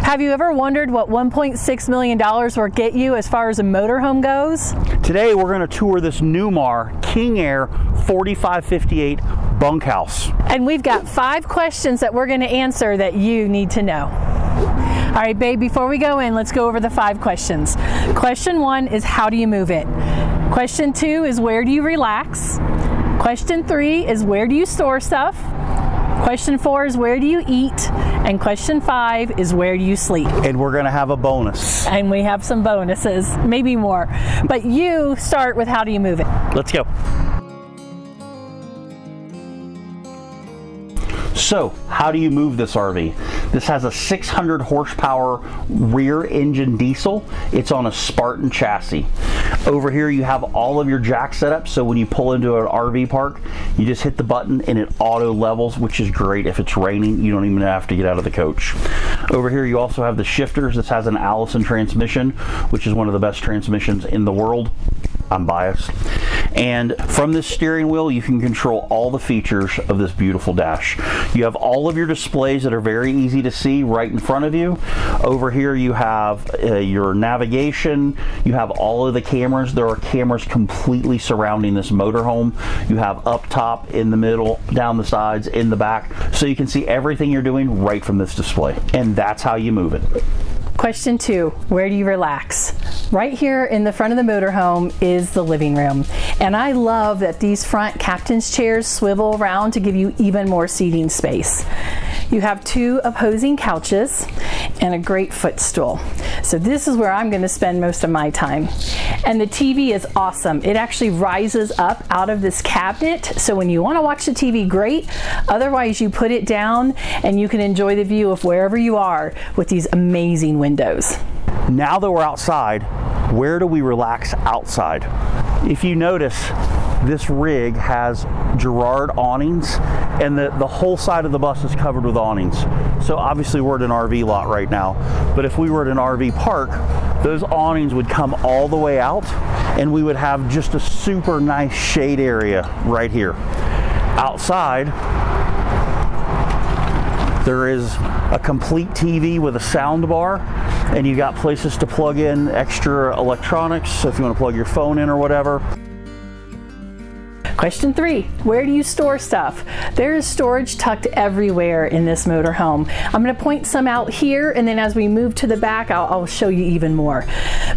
Have you ever wondered what $1.6 million will get you as far as a motorhome goes? Today we're going to tour this Newmar King Aire 4558 bunkhouse. And we've got 5 questions that we're going to answer that you need to know. All right, babe, before we go in, let's go over the 5 questions. Question 1 is, how do you move it? Question 2 is, where do you relax? Question 3 is, where do you store stuff? Question 4 is, where do you eat? And question 5 is, where do you sleep? And we're going to have a bonus. And we have some bonuses, maybe more. But you start with, how do you move it? Let's go. So, how do you move this RV? This has a 600 horsepower rear engine diesel. It's on a Spartan chassis. Over here you have all of your jack set up, so when you pull into an RV park, you just hit the button and it auto levels, which is great. If it's raining, you don't even have to get out of the coach. Over here you also have the shifters. This has an Allison transmission, which is one of the best transmissions in the world. I'm biased. And from this steering wheel, you can control all the features of this beautiful dash. You have all of your displays that are very easy to see right in front of you. Over here you have your navigation. You have all of the cameras. There are cameras completely surrounding this motorhome. You have up top, in the middle, down the sides, in the back. So you can see everything you're doing right from this display. And that's how you move it. Question 2, where do you relax? Right here in the front of the motorhome is the living room. And I love that these front captain's chairs swivel around to give you even more seating space. You have 2 opposing couches and a great footstool. So this is where I'm going to spend most of my time. And the TV is awesome. It actually rises up out of this cabinet. So when you want to watch the TV, great. Otherwise, you put it down and you can enjoy the view of wherever you are with these amazing windows. Now that we're outside, where do we relax outside? If you notice, this rig has Girard awnings, and the whole side of the bus is covered with awnings. So obviously we're at an RV lot right now, but if we were at an RV park, those awnings would come all the way out and we would have just a super nice shade area right here. Outside, there is a complete TV with a sound bar, and you got places to plug in extra electronics, so if you want to plug your phone in or whatever. Question 3, where do you store stuff? There is storage tucked everywhere in this motorhome. I'm going to point some out here, and then as we move to the back, I'll show you even more.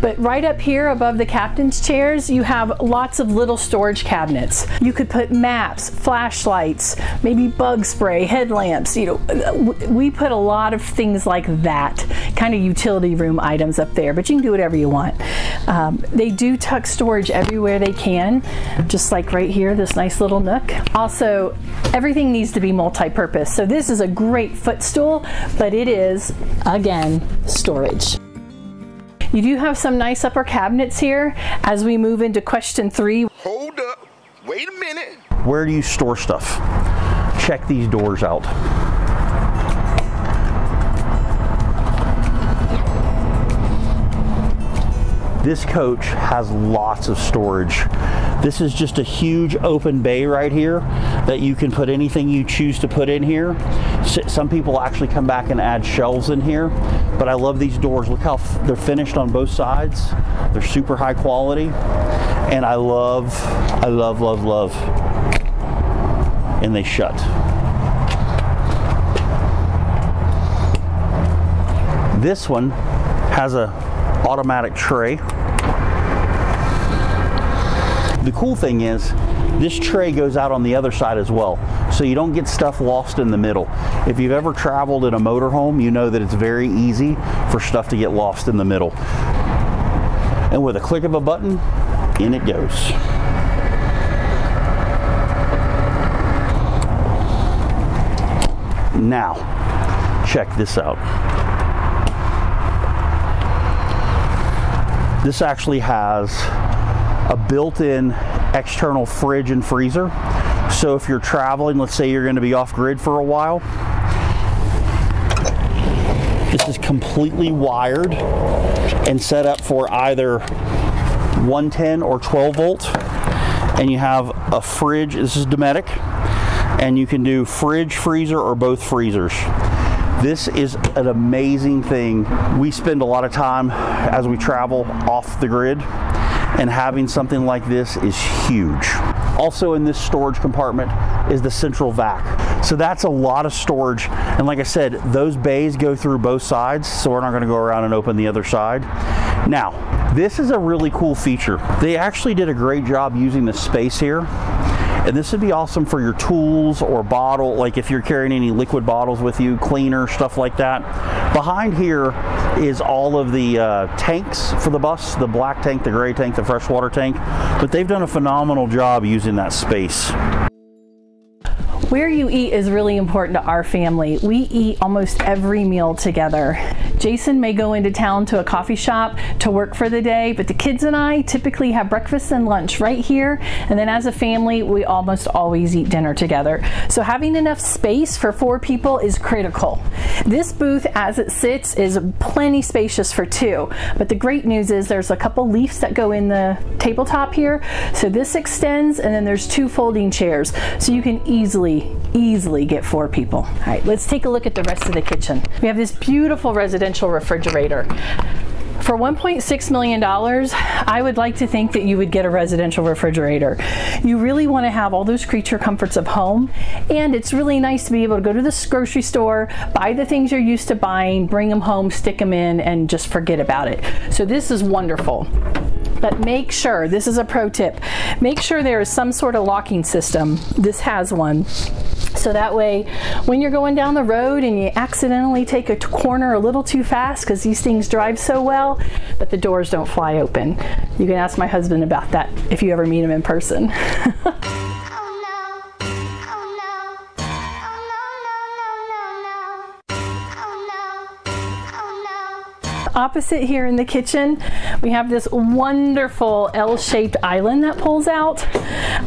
But right up here above the captain's chairs, you have lots of little storage cabinets. You could put maps, flashlights, maybe bug spray, headlamps. You know, we put a lot of things like that, kind of utility room items up there, but you can do whatever you want. They do tuck storage everywhere they can, just like right here, this nice little nook. Also, everything needs to be multi-purpose. So this is a great footstool, but it is, again, storage. You do have some nice upper cabinets here as we move into question 3. Hold up, wait a minute. Where do you store stuff? Check these doors out. This coach has lots of storage. This is just a huge open bay right here that you can put anything you choose to put in here. Some people actually come back and add shelves in here, but I love these doors. Look how they're finished on both sides. They're super high quality, and I love. And they shut. This one has a automatic tray. The cool thing is, this tray goes out on the other side as well, so you don't get stuff lost in the middle. If you've ever traveled in a motorhome, you know that it's very easy for stuff to get lost in the middle. And with a click of a button, in it goes. Now, check this out. This actually has a built-in external fridge and freezer. So if you're traveling, let's say you're going to be off grid for a while, this is completely wired and set up for either 110 or 12 volt. And you have a fridge, this is Dometic, and you can do fridge, freezer, or both freezers. This is an amazing thing. We spend a lot of time as we travel off the grid, and having something like this is huge. Also in this storage compartment is the central vac. So that's a lot of storage. And like I said, those bays go through both sides, so we're not gonna go around and open the other side. Now, this is a really cool feature. They actually did a great job using the space here. And this would be awesome for your tools or bottle, like if you're carrying any liquid bottles with you, cleaner, stuff like that. Behind here is all of the tanks for the bus, the black tank, the gray tank, the freshwater tank. But they've done a phenomenal job using that space. Where you eat is really important to our family. We eat almost every meal together. Jason may go into town to a coffee shop to work for the day, but the kids and I typically have breakfast and lunch right here. And then as a family, we almost always eat dinner together. So having enough space for 4 people is critical. This booth as it sits is plenty spacious for 2. But the great news is there's a couple leaves that go in the tabletop here. So this extends, and then there's 2 folding chairs. So you can easily get 4 people. All right, let's take a look at the rest of the kitchen. We have this beautiful residential refrigerator. For $1.6 million, I would like to think that you would get a residential refrigerator. You really want to have all those creature comforts of home, and it's really nice to be able to go to the grocery store, buy the things you're used to buying, bring them home, stick them in, and just forget about it. So this is wonderful. But make sure, this is a pro tip, make sure there is some sort of locking system. This has one. So that way, when you're going down the road and you accidentally take a corner a little too fast, because these things drive so well, but the doors don't fly open. You can ask my husband about that if you ever meet him in person. Opposite here in the kitchen, we have this wonderful L-shaped island that pulls out.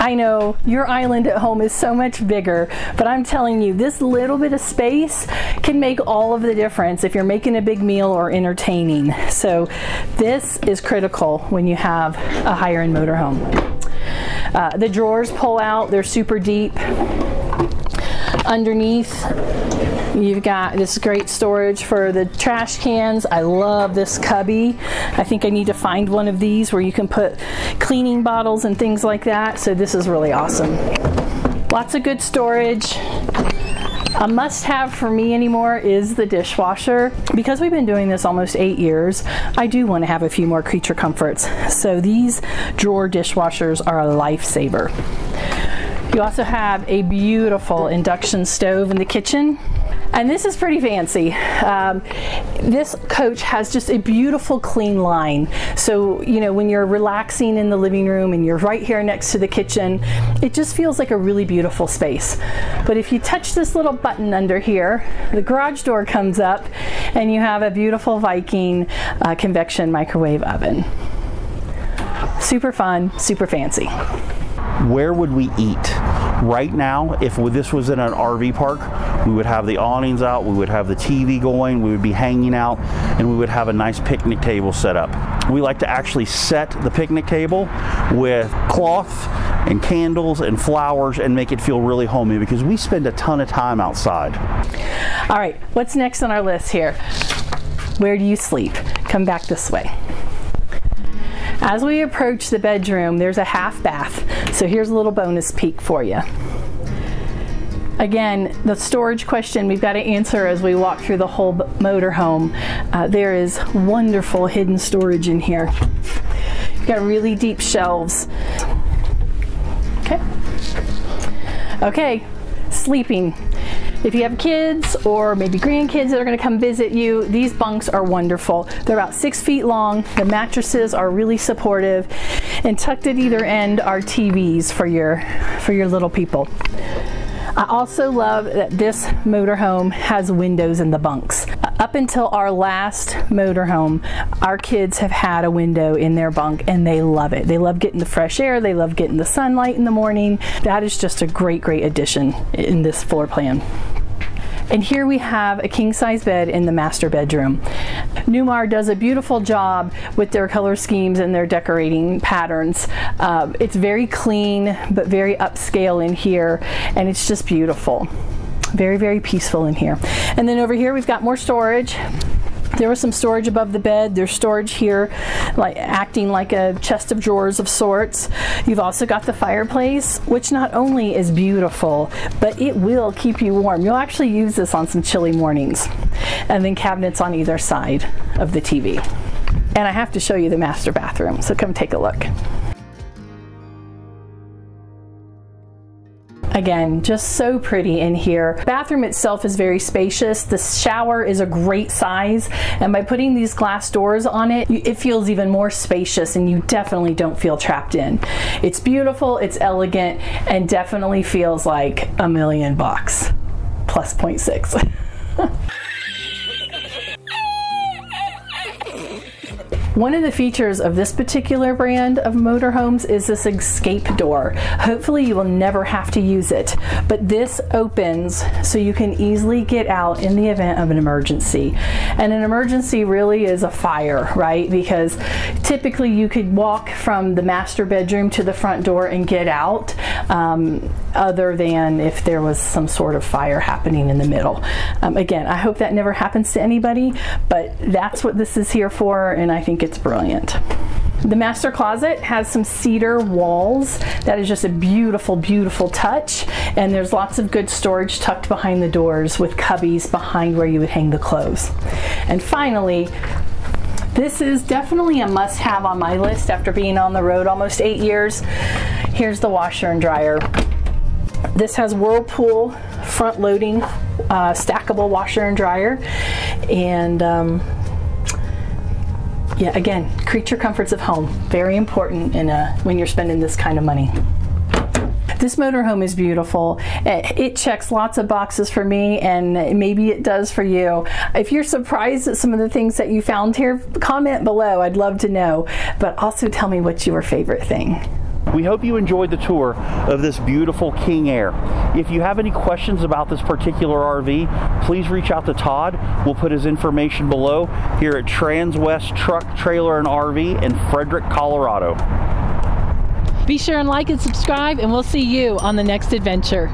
I know your island at home is so much bigger, but I'm telling you, this little bit of space can make all of the difference if you're making a big meal or entertaining. So this is critical when you have a higher-end motorhome. The drawers pull out, they're super deep. Underneath, you've got this great storage for the trash cans. I love this cubby. I think I need to find one of these where you can put cleaning bottles and things like that. So this is really awesome. Lots of good storage. A must-have for me anymore is the dishwasher. Because we've been doing this almost 8 years, I do want to have a few more creature comforts. So these drawer dishwashers are a lifesaver. You also have a beautiful induction stove in the kitchen. And this is pretty fancy. This coach has just a beautiful clean line. So, you know, when you're relaxing in the living room and you're right here next to the kitchen, it just feels like a really beautiful space. But if you touch this little button under here, the garage door comes up and you have a beautiful Viking convection microwave oven. Super fun, super fancy. Where would we eat? Right now, if this was in an RV park, we would have the awnings out, we would have the TV going, we would be hanging out, and we would have a nice picnic table set up. We like to actually set the picnic table with cloth and candles and flowers and make it feel really homey, because we spend a ton of time outside. All right, what's next on our list here? Where do you sleep? Come back this way. As we approach the bedroom, there's a half bath. So here's a little bonus peek for you. Again, the storage question we've got to answer as we walk through the whole motorhome. There is wonderful hidden storage in here. You've got really deep shelves. Okay. Okay, sleeping. If you have kids or maybe grandkids that are going to come visit you, these bunks are wonderful. They're about 6 feet long. The mattresses are really supportive, and tucked at either end are TVs for your little people. I also love that this motorhome has windows in the bunks. Up until our last motorhome, our kids have had a window in their bunk and they love it. They love getting the fresh air, they love getting the sunlight in the morning. That is just a great, great addition in this floor plan. And here we have a king-size bed in the master bedroom. Newmar does a beautiful job with their color schemes and their decorating patterns. It's very clean, but very upscale in here, and it's just beautiful. Very, very peaceful in here. And then over here we've got more storage. There was some storage above the bed. There's storage here, like acting like a chest of drawers of sorts. You've also got the fireplace, which not only is beautiful, but it will keep you warm. You'll actually use this on some chilly mornings. And then cabinets on either side of the TV. And I have to show you the master bathroom, so come take a look. Again, just so pretty in here. Bathroom itself is very spacious. The shower is a great size, and by putting these glass doors on it, it feels even more spacious, and you definitely don't feel trapped in. It's beautiful, it's elegant, and definitely feels like $1 million bucks plus 0.6. One of the features of this particular brand of motorhomes is this escape door. Hopefully you will never have to use it, but this opens so you can easily get out in the event of an emergency. And an emergency really is a fire, right? Because typically you could walk from the master bedroom to the front door and get out, other than if there was some sort of fire happening in the middle. Again, I hope that never happens to anybody, but that's what this is here for, and I think it's brilliant. The master closet has some cedar walls. That is just a beautiful, beautiful touch. And there's lots of good storage tucked behind the doors with cubbies behind where you would hang the clothes. And finally, this is definitely a must-have on my list after being on the road almost 8 years. Here's the washer and dryer. This has Whirlpool front-loading stackable washer and dryer. And yeah, again, creature comforts of home. Very important in when you're spending this kind of money. This motorhome is beautiful. It checks lots of boxes for me, and maybe it does for you. If you're surprised at some of the things that you found here, comment below. I'd love to know. But also tell me what's your favorite thing. We hope you enjoyed the tour of this beautiful King Aire. If you have any questions about this particular RV, please reach out to Todd. We'll put his information below here at Transwest Truck, Trailer, and RV in Frederick, Colorado. Be sure and like and subscribe, and we'll see you on the next adventure.